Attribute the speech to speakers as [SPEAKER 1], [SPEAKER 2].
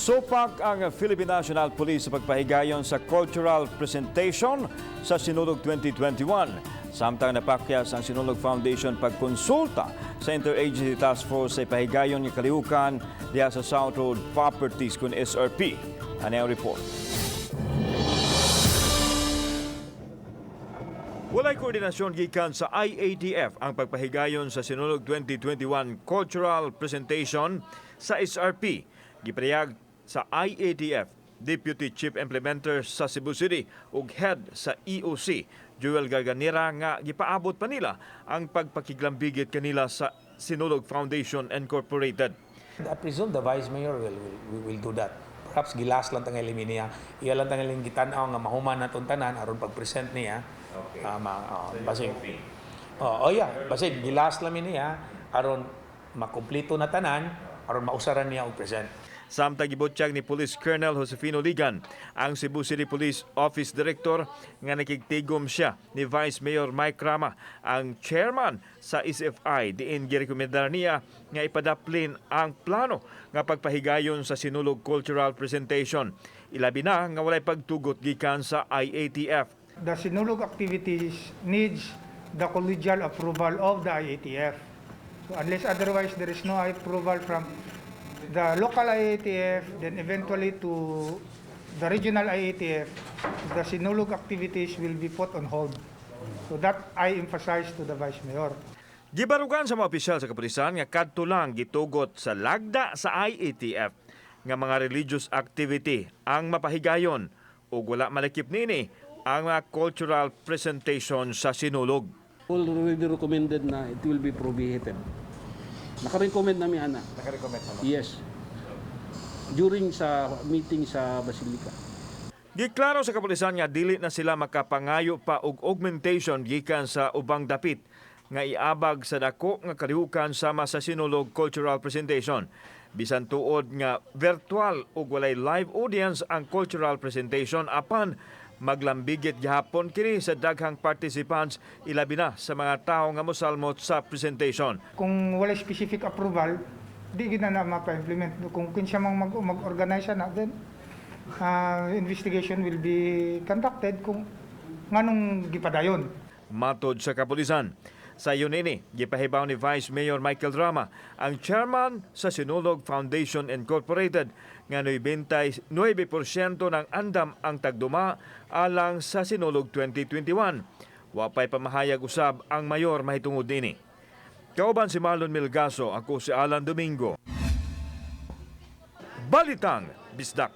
[SPEAKER 1] Supak ang Philippine National Police sa pagpahigayon sa cultural presentation sa Sinulog 2021. Samtang napakyas ang Sinulog Foundation pagkonsulta sa Interagency Task Force sa pahigayon ng kalihukan diha sa South Road Properties kun SRP. Ano ang report? Walay koordinasyon gikan sa IATF ang pagpahigayon sa Sinulog 2021 Cultural Presentation sa SRP. Gipahayag sa IATF Deputy Chief Implementer sa Cebu City ug Head sa EOC Joel Garganera nga gipaabot pa nila ang pagpakiglambigit kanila sa Sinulog Foundation Incorporated.
[SPEAKER 2] I presume the Vice Mayor will do that. Perhaps gilas lang tangal niya. Iya lang tangal gitanaw nga mahuman na tuntanan aron pag-present niya. Okay. Basig gilas lang niya aron makumpleto na tanan aron mausaran niya og present.
[SPEAKER 1] Samtang gibutyag ni Police Colonel Josefino Ligan, ang Cebu City Police Office Director nga nakigtigom siya ni Vice Mayor Mike Rama, ang chairman sa SFI, diin girekomendar niya nga ipadaplin ang plano nga pagpahigayon sa Sinulog Cultural Presentation. Ilabi na nga walay pagtugot gikan sa IATF.
[SPEAKER 3] The Sinulog activities needs the collegial approval of the IATF. So unless otherwise there is no approval from the local IATF, then eventually to the regional IATF, the Sinulog activities will be put on hold. So that I emphasize to the Vice Mayor.
[SPEAKER 1] Gibarugan sa mga opisyal sa kapolisan nga kadto lang gitugot sa lagda sa IATF nga mga religious activity ang mapahigayon ug wala malakip nini ang mga cultural presentation sa Sinulog.
[SPEAKER 4] Already recommended na it will be prohibited. Naka-recommend namin, Ana.
[SPEAKER 2] Naka-recommend naman?
[SPEAKER 4] Yes. During sa meeting sa Basilica.
[SPEAKER 1] Giklaro sa kapulisan nga dili na sila makapangayo pa og augmentation gikan sa ubang dapit nga iabag sa dako nga kalihukan sama sa Sinulog Cultural Presentation. Bisan tuod nga virtual ug walay live audience ang cultural presentation apan maglambigit gihapon kini sa daghang participants ilabi na sa mga tawo nga mosalmot sa presentation.
[SPEAKER 3] Kung wala specific approval, di gina na mapa-implement. Kung kinsa mang mag-organize na, then investigation will be conducted kung nganong gipadayon.
[SPEAKER 1] Matod sa kapulisan. Sa yunini, gipahibaw ni Vice Mayor Michael Rama, ang chairman sa Sinulog Foundation Incorporated, nga 99% ng andam ang tagduma alang sa Sinulog 2021. Wapay pamahayag usab ang mayor mahitungod nini. Kauban si Marlon Milgaso, ako si Alan Domingo. Balitang Bisdak.